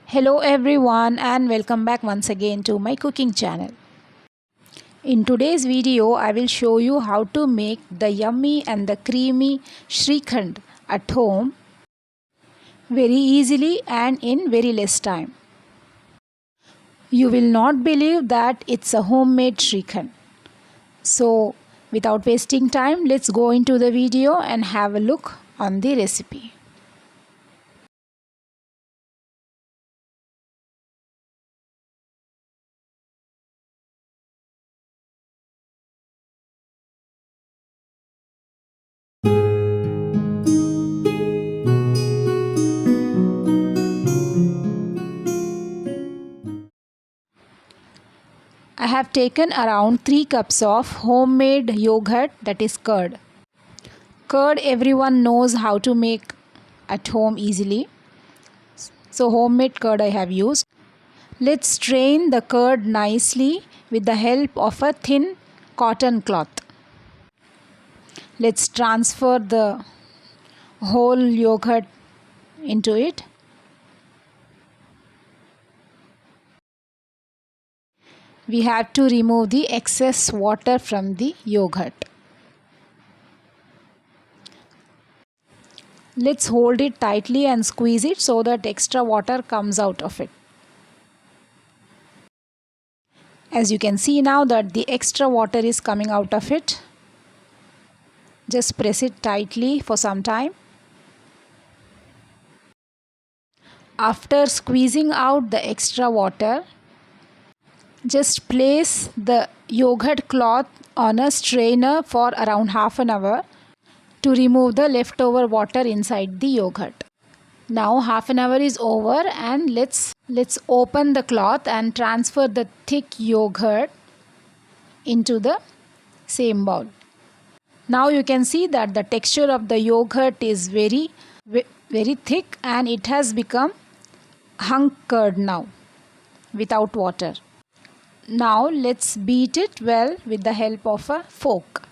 Hello everyone and welcome back once again to my cooking channel. In today's video I will show you how to make the yummy and the creamy Shrikhand at home very easily and in very less time. You will not believe that it's a homemade Shrikhand. So without wasting time, let's go into the video and have a look on the recipe. I have taken around 3 cups of homemade yogurt, that is curd. Curd everyone knows how to make at home easily. So homemade curd I have used. Let's strain the curd nicely with the help of a thin cotton cloth. Let's transfer the whole yogurt into it. We have to remove the excess water from the yogurt. Let's hold it tightly and squeeze it so that extra water comes out of it. As you can see now that the extra water is coming out of it. Just press it tightly for some time. After squeezing out the extra water, just place the yogurt cloth on a strainer for around half an hour to remove the leftover water inside the yogurt. Now half an hour is over and let's open the cloth and transfer the thick yogurt into the same bowl. Now you can see that the texture of the yogurt is very thick and it has become hunk curd now without water. Now let's beat it well with the help of a fork.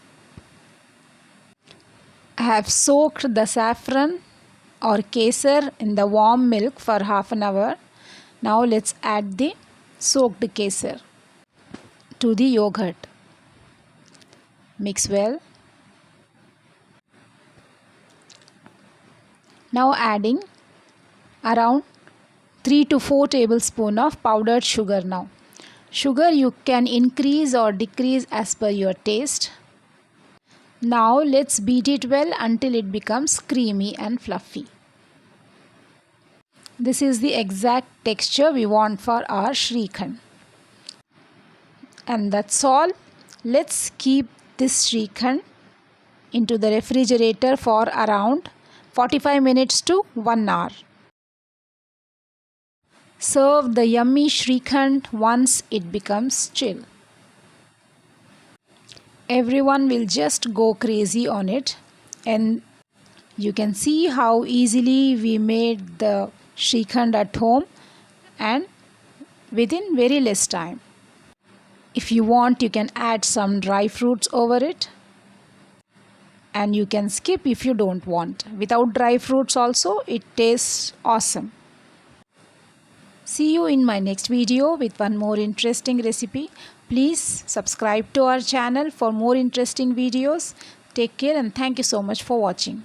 I have soaked the saffron or kesar in the warm milk for half an hour. Now let's add the soaked kesar to the yogurt. Mix well. Now adding around 3 to 4 tablespoons of powdered sugar now. Sugar you can increase or decrease as per your taste. Now let's beat it well until it becomes creamy and fluffy. This is the exact texture we want for our Shrikhand. And that's all. Let's keep this Shrikhand into the refrigerator for around 45 minutes to 1 hour. Serve the yummy Shrikhand once it becomes chill. Everyone will just go crazy on it, and you can see how easily we made the Shrikhand at home and within very less time. If you want, you can add some dry fruits over it, and you can skip if you don't want. Without dry fruits also it tastes awesome. See you in my next video with one more interesting recipe. Please subscribe to our channel for more interesting videos. Take care and thank you so much for watching.